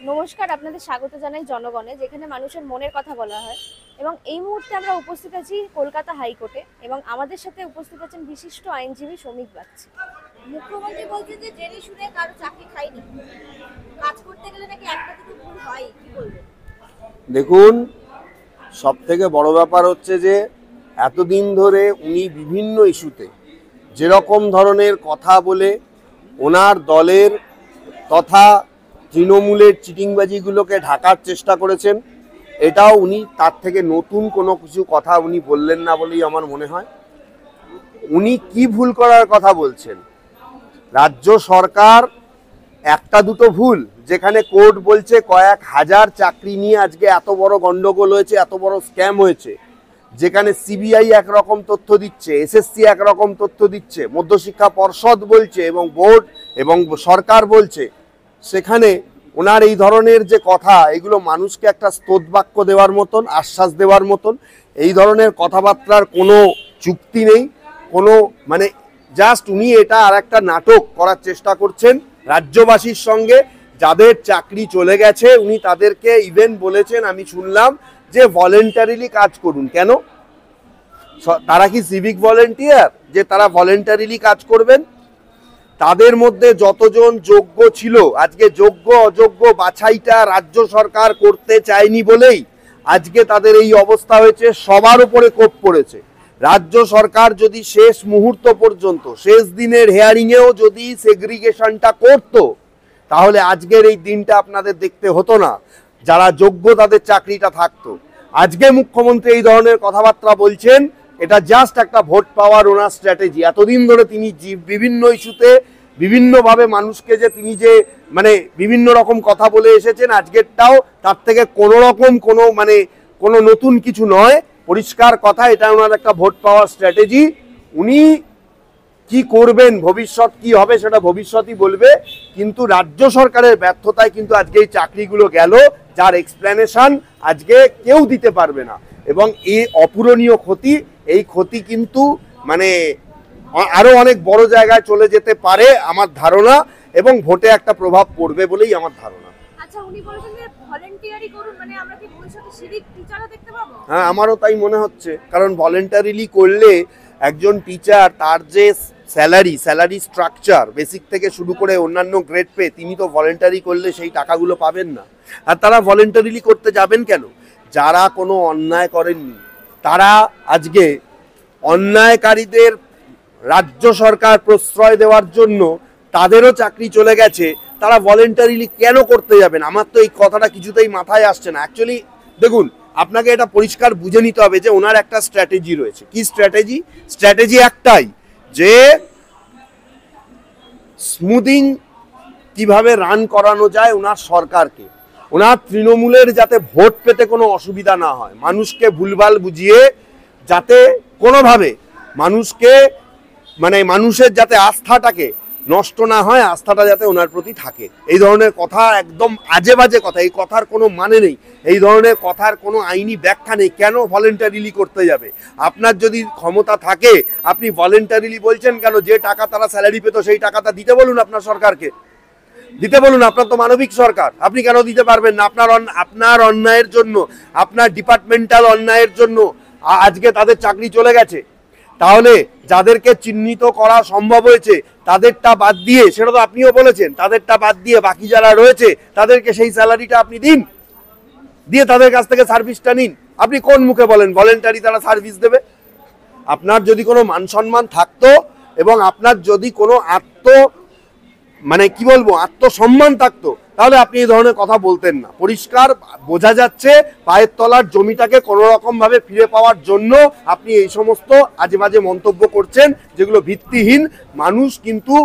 নমস্কার, আপনাদের স্বাগত জানাই জনগণে, যেখানে মানুষের মনের কথা বলা হয়। এবং এই মুহূর্তে আমরা উপস্থিত আছি কলকাতা হাইকোর্টে, এবং আমাদের সাথে উপস্থিত আছেন বিশিষ্ট আইনজীবী শ্রমিক বাগচি। মুখ্যমন্ত্রী বলছেন যে জেনে শুনে কারো চাকরি খায়নি, কাজ করতে গেলে নাকি একটা দুটো ভুল হয়, কি বলবেন? দেখুন, সব থেকে বড় ব্যাপার হচ্ছে যে এতদিন ধরে উনি বিভিন্ন ইস্যুতে যেরকম ধরনের কথা বলে ওনার দলের তথা তৃণমূলের চিটিংবাজিগুলোকে ঢাকার চেষ্টা করেছেন, এটাও উনি তার থেকে নতুন কোনো কিছু কথা উনি বললেন না বলেই আমার মনে হয়। উনি কি ভুল করার কথা বলছেন? রাজ্য সরকার একটা দুটো ভুল, যেখানে কোর্ট বলছে কয়েক হাজার চাকরি নিয়ে আজকে এত বড় গন্ডগোল হয়েছে, এত বড় স্ক্যাম হয়েছে, যেখানে সিবিআই একরকম তথ্য দিচ্ছে, এসএসসি একরকম তথ্য দিচ্ছে, মধ্যশিক্ষা পর্ষদ বলছে এবং বোর্ড এবং সরকার বলছে, সেখানে ওনার এই ধরনের যে কথা, এগুলো মানুষকে একটা স্তোত্রবাক্য দেওয়ার মতন, আশ্বাস দেওয়ার মতন, এই ধরনের কথাবার্তার কোনো যুক্তি নেই, কোনো মানে জাস্ট উনি এটা আর একটা নাটক করার চেষ্টা করছেন রাজ্যবাসীর সঙ্গে। যাদের চাকরি চলে গেছে উনি তাদেরকে ইভেন বলেছেন, আমি শুনলাম, যে ভলেন্টারিলি কাজ করুন। কেন? তারা কি সিভিক ভলেন্টিয়ার যে তারা ভলেন্টারিলি কাজ করবেন? তাদের মধ্যে যতজন যোগ্য ছিল, আজকে যোগ্য অযোগ্য বাছাইটা রাজ্য সরকার করতে চায়নি বলেই আজকে তাদের এই অবস্থা হয়েছে। সবার উপরে কোপ পড়েছে। রাজ্য সরকার যদি শেষ মুহূর্ত পর্যন্ত, শেষ দিনের হেয়ারিংয়েও যদি সেগ্রিগেশনটা করত, তাহলে আজকের এই দিনটা আপনাদের দেখতে হতো না। যারা যোগ্য তাদের চাকরিটা থাকতো। আজকে মুখ্যমন্ত্রী এই ধরনের কথাবার্তা বলছেন, এটা জাস্ট একটা ভোট পাওয়ার ওনার স্ট্র্যাটেজি। এতদিন ধরে তিনি বিভিন্ন ইস্যুতে বিভিন্নভাবে মানুষকে যে তিনি যে মানে বিভিন্ন রকম কথা বলে এসেছেন, আজকেরটাও তার থেকে কোনো রকম কোনো নতুন কিছু নয়, পরিষ্কার কথা। এটা ওনার একটা ভোট পাওয়ার স্ট্র্যাটেজি। উনি কি করবেন, ভবিষ্যৎ কি হবে সেটা ভবিষ্যৎই বলবে। কিন্তু রাজ্য সরকারের ব্যর্থতায় কিন্তু আজকে এই চাকরিগুলো গেল, যার এক্সপ্লেনেশন আজকে কেউ দিতে পারবে না। এবং এই অপূরণীয় ক্ষতি, এই ক্ষতি কিন্তু মানে আরো অনেক বড় জায়গায় চলে যেতে পারে আমার ধারণা, এবং ভোটে একটা প্রভাব পড়বে বলেই আমার ধারণা। আচ্ছা, উনি বলেছেন যে ভলেন্টিয়ারি করুন, মানে আমরা কি ভবিষ্যতে সিভিক টিচারও দেখতে পাবো? হ্যাঁ, আমারও তাই মনে হচ্ছে। কারণ ভলেন্টারিলি করলে একজন টিচার, তার যে স্যালারি স্ট্রাকচার বেসিক থেকে শুরু করে অন্যান্য গ্রেড পে, তিনি তো ভলেন্টারি করলে সেই টাকাগুলো পাবেন না। আর তারা ভলেন্টারিলি করতে যাবেন কেন? যারা কোনো অন্যায় করেননি, তারা আজকে অন্যায়কারীদের রাজ্য সরকার প্রশ্রয় দেওয়ার জন্য তাদেরও চাকরি চলে গেছে, তারা ভলেন্টারিলি কেন করতে যাবেন? আমার তো এই কথাটা কিছুতেই মাথায় আসছে না। অ্যাকচুয়ালি দেখুন, আপনাকে এটা পরিষ্কার বুঝে নিতে হবে যে ওনার একটা স্ট্র্যাটেজি রয়েছে। কি স্ট্র্যাটেজি? স্ট্র্যাটেজি একটাই, যে স্মুদিং কিভাবে রান করানো যায় ওনার সরকারকে, ওনার তৃণমূলের যাতে ভোট পেতে কোনো অসুবিধা না হয়, মানুষকে ভুলভাল বুঝিয়ে যাতে কোনোভাবে মানুষকে মানুষের যাতে আস্থাটাকে নষ্ট না হয়, আস্থাটা যাতে ওনার প্রতি থাকে। এই ধরনের কথা একদম আজে বাজে কথা, এই কথার কোনো মানে নেই, এই ধরনের কথার কোনো আইনি ব্যাখ্যা নেই। কেন ভলেন্টারিলি করতে যাবে? আপনার যদি ক্ষমতা থাকে, আপনি ভলেন্টারিলি বলছেন কেন? যে টাকা তারা স্যালারি পেত সেই টাকাটা দিতে বলুন আপনার সরকারকে, দিতে বলুন। আপনার তো মানবিক সরকার, আপনি কেন দিতে পারবেন না? আপনার অন্যায়ের জন্য, আপনার ডিপার্টমেন্টাল অন্যায়ের জন্য আজকে তাদের চাকরি চলে গেছে। তাহলে যাদেরকে চিহ্নিত করা সম্ভব হয়েছে তাদেরটা বাদ দিয়ে, সেটা তো আপনিও বলেছেন, তাদেরটা বাদ দিয়ে বাকি যারা রয়েছে তাদেরকে সেই স্যালারিটা আপনি দিন, দিয়ে তাদের কাছ থেকে সার্ভিসটা নিন। আপনি কোন মুখে বলেন ভলেন্টারি তারা সার্ভিস দেবে? আপনার যদি কোনো মান সম্মান থাকতো এবং আপনার যদি কোনো আত্মসম্মান থাকতো, তাহলে আপনি এই ধরনের কথা বলতেন না। পরিষ্কার বোঝা যাচ্ছে পায়ের তলার জমিটাকে কোনো রকম ভাবে ফিরে পাওয়ার জন্য আপনি এই সমস্ত আজে বাজে মন্তব্য করছেন, যেগুলো ভিত্তিহীন। মানুষ কিন্তু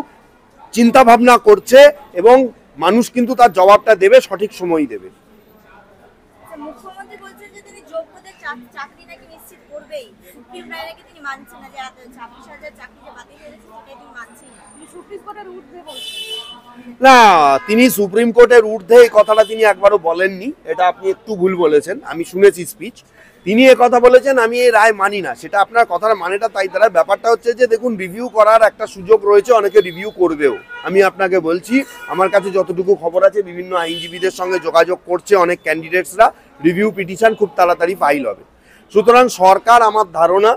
চিন্তা ভাবনা করছে এবং মানুষ কিন্তু তার জবাবটা দেবে, সঠিক সময় দেবে। মুখ্যমন্ত্রী বলছেন যে তিনি যোগ্যদের চাকরি নাকি নিশ্চিত করবেই, সুপ্রিম রায় নাকি তিনি মানছেন না, যে 26,000 চাকরি যে বাতিল হয়েছে সেটা তিনি মানছেন না, তিনি সুপ্রিম কোর্টের ঊর্ধ্বে বলছেন। না, তিনি সুপ্রিম কোর্টের ঊর্ধ্বে এই কথাটা তিনি একবারও বলেননি, এটা আপনি একটু ভুল বলেছেন। আমি শুনেছি স্পিচ, তিনি কথা বলেছেন আমি এই রায় মানি না, সেটা আপনার কথার মানেটা তাই দাঁড়ায়। ব্যাপারটা হচ্ছে যে দেখুন, রিভিউ করার একটা সুযোগ রয়েছে, অনেকে রিভিউ করবেও। আমি আপনাকে বলছি, আমার কাছে যতটুকু খবর আছে বিভিন্ন আইনজীবীদের সঙ্গে যোগাযোগ করছে অনেক ক্যান্ডিডেটসরা, রিভিউ পিটিশন খুব তাড়াতাড়ি ফাইল হবে। সুতরাং সরকার, আমার ধারণা,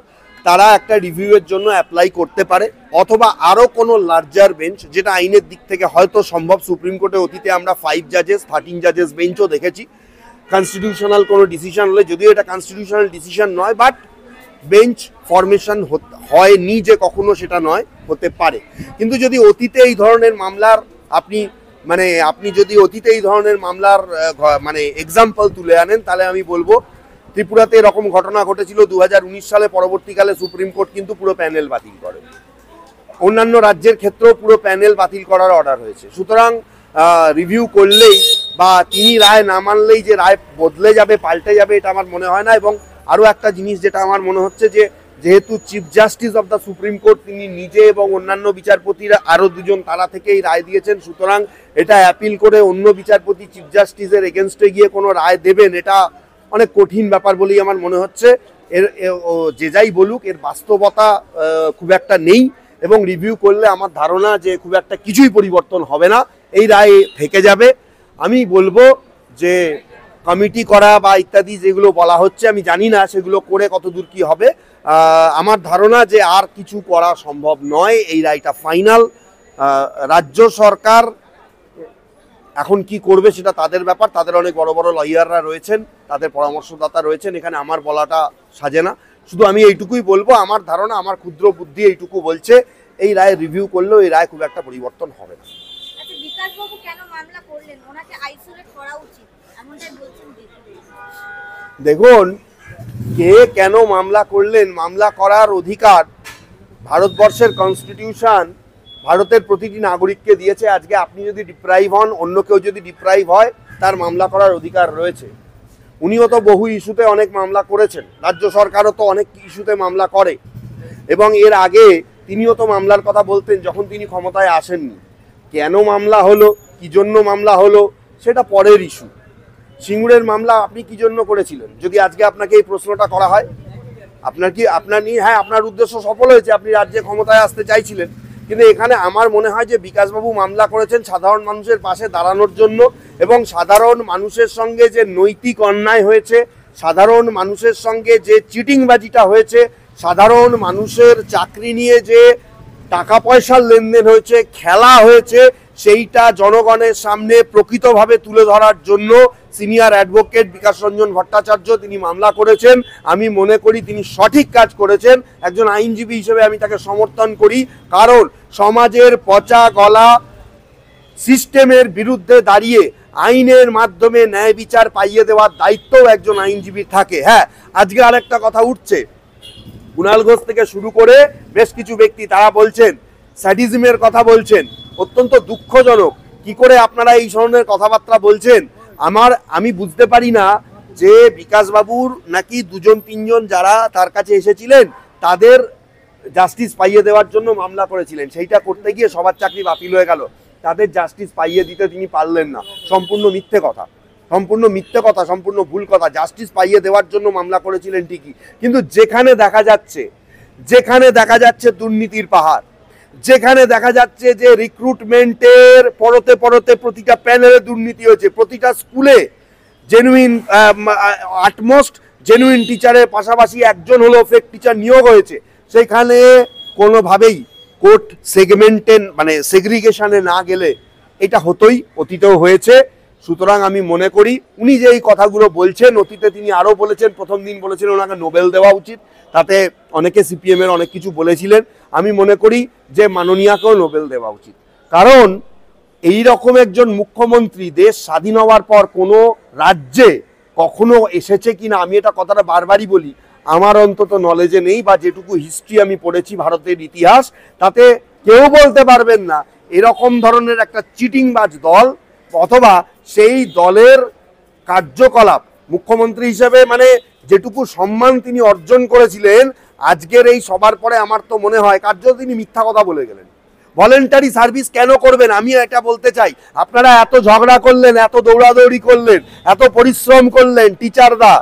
তারা একটা রিভিউয়ের জন্য অ্যাপ্লাই করতে পারে, অথবা আরও কোনো লার্জার বেঞ্চ, যেটা আইনের দিক থেকে হয়তো সম্ভব। সুপ্রিম কোর্টে অতীতে আমরা 5 জাজেস 13 জাজেস বেঞ্চও দেখেছি। কনস্টিটিউশনাল কোনো ডিসিশন হলে, যদিও এটা কনস্টিটিউশনাল ডিসিশন নয়, বাট বেঞ্চ ফরমেশন হয়নি যে কখনো, সেটা নয়, হতে পারে। কিন্তু যদি অতীতে এই ধরনের মামলার আপনি যদি অতীতে এই ধরনের মামলার এক্সাম্পল তুলে আনেন, তাহলে আমি বলবো ত্রিপুরাতে এরকম ঘটনা ঘটেছিল 2019 সালে। পরবর্তীকালে সুপ্রিম কোর্ট কিন্তু পুরো প্যানেল বাতিল করে। অন্যান্য রাজ্যের ক্ষেত্রেও পুরো প্যানেল বাতিল করার অর্ডার হয়েছে। সুতরাং রিভিউ করলেই বা তিনি রায় না মানলেই যে রায় বদলে যাবে, পাল্টে যাবে, এটা আমার মনে হয় না। এবং আরও একটা জিনিস যেটা আমার মনে হচ্ছে, যে যেহেতু chief justice of the supreme court তিনি নিজে এবং অন্যান্য বিচারপতিরা আরও দুজন তারা থেকেই রায় দিয়েছেন, সুতরাং এটা অ্যাপিল করে অন্য বিচারপতি চিফ জাস্টিসের এগেনস্টে গিয়ে কোনো রায় দেবেন, এটা অনেক কঠিন ব্যাপার বলেই আমার মনে হচ্ছে। যে যাই বলুক, এর বাস্তবতা খুব একটা নেই, এবং রিভিউ করলে আমার ধারণা যে খুব একটা কিছুই পরিবর্তন হবে না, এই রায় থেকে যাবে। আমি বলবো যে কমিটি করা বা ইত্যাদি যেগুলো বলা হচ্ছে, আমি জানি না সেগুলো করে কতদূর কি হবে। আমার ধারণা যে আর কিছু করা সম্ভব নয়, এই রায়টা ফাইনাল। রাজ্য সরকার এখন কি করবে সেটা তাদের ব্যাপার, তাদের অনেক বড় বড় লয়াররা রয়েছেন, তাদের পরামর্শদাতা রয়েছেন, এখানে আমার বলাটা সাজে না। শুধু আমি এইটুকুই বলবো, আমার ধারণা, আমার ক্ষুদ্র বুদ্ধি এইটুকু বলছে, এই রায় রিভিউ করলেও এই রায় খুব একটা পরিবর্তন হবে না। আচ্ছা, বিকাশবাবু কেন মামলা করলেন? ওনাকে আইসোলেট করা উচিত এমনটাই বলছেন। দেখুন, কে কেন মামলা করলেন, মামলা করার অধিকার ভারতবর্ষের কনস্টিটিউশন ভারতের প্রতিটি নাগরিককে দিয়েছে। আজকে আপনি যদি ডিপ্রাইভ হন, অন্য কেউ যদি ডিপ্রাইভ হয়, তার মামলা করার অধিকার রয়েছে। উনিও তো বহু ইস্যুতে অনেক মামলা করেছেন, রাজ্য সরকারও তো অনেক ইস্যুতে মামলা করে, এবং এর আগে তিনিও তো মামলার কথা বলতেন যখন তিনি ক্ষমতায় আসেননি। কেন মামলা হলো, কি জন্য মামলা হলো, সেটা পরের ইস্যু। সিঙ্গুরের মামলা আপনি কি জন্য করেছিলেন, যদি আজকে আপনাকে এই প্রশ্নটা করা হয়? আপনার উদ্দেশ্য সফল হয়েছে, আপনি রাজ্যে ক্ষমতায় আসতে চাইছিলেন। কিন্তু এখানে আমার মনে হয় যে বিকাশবাবু মামলা করেছেন সাধারণ মানুষের পাশে দাঁড়ানোর জন্য, এবং সাধারণ মানুষের সঙ্গে যে নৈতিক অন্যায় হয়েছে, সাধারণ মানুষের সঙ্গে যে চিটিংবাজিটা হয়েছে, সাধারণ মানুষের চাকরি নিয়ে যে টাকা পয়সার লেনদেন হয়েছে, খেলা হয়েছে, সেইটা জনগণের সামনে প্রকৃতভাবে তুলে ধরার জন্য সিনিয়র অ্যাডভোকেট বিকাশ রঞ্জন ভট্টাচার্য তিনি মামলা করেছেন। আমি মনে করি তিনি সঠিক কাজ করেছেন। একজন আইনজীবী হিসেবে আমি তাকে সমর্থন করি, কারণ সমাজের পচা গলা সিস্টেমের বিরুদ্ধে দাঁড়িয়ে আইনের মাধ্যমে ন্যায় বিচার পাইয়ে দেওয়ার দায়িত্বও একজন আইনজীবীর থাকে। হ্যাঁ, আজকে আরেকটা কথা উঠছে, কুণাল ঘোষ থেকে শুরু করে বেশ কিছু ব্যক্তি তারা বলছেন, স্যাডিজমের কথা বলছেন। অত্যন্ত দুঃখজনক, কি করে আপনারা এই ধরনের কথাবার্তা বলছেন। আমি বুঝতে পারি না যে বিকাশবাবুর নাকি 2-3 যারা তার কাছে এসেছিলেন তাদের জাস্টিস পাইয়ে দেওয়ার জন্য মামলা করেছিলেন, সেইটা করতে গিয়ে সবার চাকরি বাতিল হয়ে গেল, তাদের জাস্টিস পাইয়ে দিতে তিনি পারলেন না। সম্পূর্ণ মিথ্যে কথা, সম্পূর্ণ ভুল কথা। জাস্টিস পাইয়ে দেওয়ার জন্য মামলা করেছিলেন ঠিকই, কিন্তু যেখানে দেখা যাচ্ছে দুর্নীতির পাহাড়, যেখানে দেখা যাচ্ছে যে রিক্রুটমেন্টের পরতে পরতে প্রতিটা প্যানেলে দুর্নীতি হয়েছে, প্রতিটা স্কুলে আটমোস্ট জেনুইন টিচারের পাশাপাশি একজন হলো ফেক টিচার নিয়োগ হয়েছে, সেখানে কোনোভাবেই কোর্ট সেগ্রিগেশনে না গেলে এটা হতোই, অতীতেও হয়েছে। সুতরাং আমি মনে করি উনি যে এই কথাগুলো বলছেন, অতীতে তিনি আরও বলেছেন, প্রথম দিন বলেছিলেন ওনাকে নোবেল দেওয়া উচিত, তাতে অনেকে সিপিএমের অনেক কিছু বলেছিলেন। আমি মনে করি যে মাননীয়াকেও নোবেল দেওয়া উচিত, কারণ এই রকম একজন মুখ্যমন্ত্রী দেশ স্বাধীন হওয়ার পর কোনো রাজ্যে কখনো এসেছে কিনা, আমি এটা কথাটা বারবারই বলি, আমার অন্তত নলেজে নেই, বা যেটুকু হিস্ট্রি আমি পড়েছি ভারতের ইতিহাস, তাতে কেউ বলতে পারবেন না এরকম ধরনের একটা চিটিংবাজ দল অথবা সেই দলের কার্যকলাপ মুখ্যমন্ত্রী হিসেবে যেটুকু সম্মান তিনি অর্জন করেছিলেন, আজকের এই সবার পরে আমার তো মনে হয় কার্যত তিনি মিথ্যা কথা বলে গেলেন। ভলেন্টারি সার্ভিস কেন করবেন, আমি এটা বলতে চাই। আপনারা এত ঝগড়া করলেন, এত দৌড়াদৌড়ি করলেন, এত পরিশ্রম করলেন টিচাররা,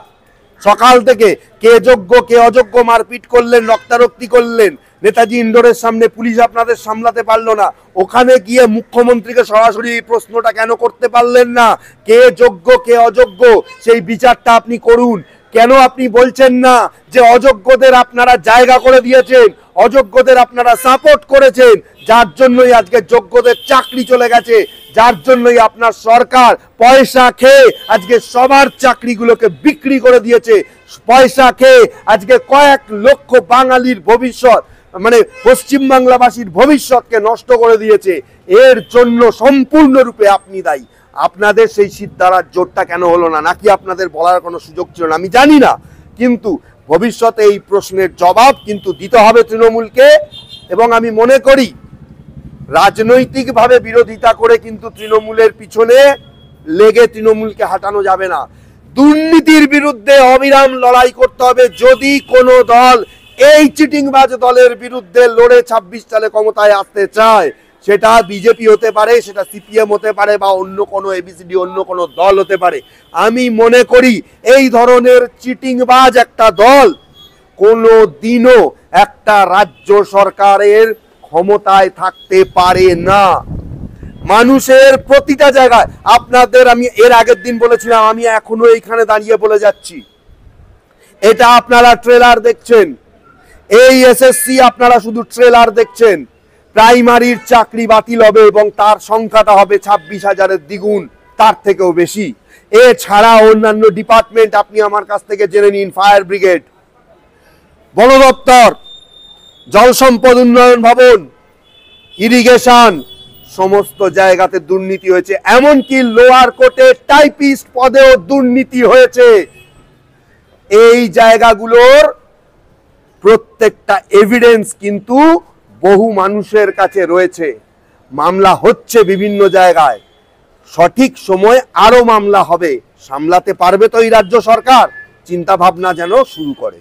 সকাল থেকে কে যোগ্য কে অযোগ্য মারপিট করলেন, রক্তারক্তি করলেন। নেতাজি ইন্ডোরের সামনে পুলিশ আপনাদের সামলাতে পারলো না, ওখানে গিয়ে মুখ্যমন্ত্রীকে সরাসরি এই প্রশ্নটা কেন করতে পারলেন না? কে যোগ্য কে অযোগ্য সেই বিচারটা আপনি করুন। কেন আপনি বলছেন না যে অযোগ্যদের আপনারা জায়গা করে দিয়েছেন, অযোগ্যদের আপনারা সাপোর্ট করেছেন, যার জন্যই আজকে যোগ্যদের চাকরি চলে গেছে, যার জন্যই আপনার সরকার পয়সা খেয়ে আজকে সবার চাকরিগুলোকে বিক্রি করে দিয়েছে, পয়সা খেয়ে আজকে কয়েক লক্ষ বাঙালির ভবিষ্যৎ, মানে পশ্চিমবাংলাবাসীর ভবিষ্যৎকে নষ্ট করে দিয়েছে। এর জন্য সম্পূর্ণরূপে আপনি দায়ী। আপনাদের সেই সিদ্ধারার জোরটা কেন হলো না, নাকি আপনাদের বলার কোনো সুযোগ ছিল না আমি জানি না, কিন্তু ভবিষ্যতে এই প্রশ্নের জবাব কিন্তু দিতে হবে তৃণমূলকে। এবং আমি মনে করি রাজনৈতিকভাবে বিরোধিতা করে কিন্তু তৃণমূলের পিছনে লেগে তৃণমূলকে হাঁটানো যাবে না। দুর্নীতির বিরুদ্ধে অবিরাম লড়াই করতে হবে। যদি কোনো দল এই চিটিংবাজ দলের বিরুদ্ধে লড়ে 26 সালে ক্ষমতায় আসতে চায়, সেটা বিজেপি হতে পারে, সেটা সিপিএম হতে পারে, বা অন্য কোনো এবিসিডি অন্য কোনো দল হতে পারে। আমি মনে করি এই ধরনের চিটিংবাজ একটা দল কোনো দিনও একটা রাজ্য সরকারের ক্ষমতায় থাকতে পারে না। মানুষের প্রতিটা জায়গায় আপনাদের, আমি এর আগের দিন বলেছিলাম, আমি এখনো এইখানে দাঁড়িয়ে বলে যাচ্ছি, এটা আপনারা ট্রেলার দেখছেন, এই এসএসসি আপনারা শুধু ট্রেলার দেখছেন। প্রাইমারির চাকরি বাতিল হবে এবং তার সংখ্যাটা হবে 26,000-এর দ্বিগুণ, তার থেকেও বেশি। এছাড়া অন্যান্য ডিপার্টমেন্ট আপনি আমার কাছ থেকে জেনে নিন, ফায়ার ব্রিগেড, বন দপ্তর, জল সম্পদ উন্নয়ন ভবন, ইরিগেশন, সমস্ত জায়গাতে দুর্নীতি হয়েছে। এমনকি লোয়ার কোর্টে টাইপিস্ট পদেও দুর্নীতি হয়েছে। এই জায়গাগুলোর প্রত্যেকটা এভিডেন্স কিন্তু বহু মানুষের কাছে রয়েছে। মামলা হচ্ছে বিভিন্ন জায়গায়, সঠিক সময় আরো মামলা হবে। সামলাতে পারবে তো এই রাজ্য সরকার? চিন্তা ভাবনা যেন শুরু করে।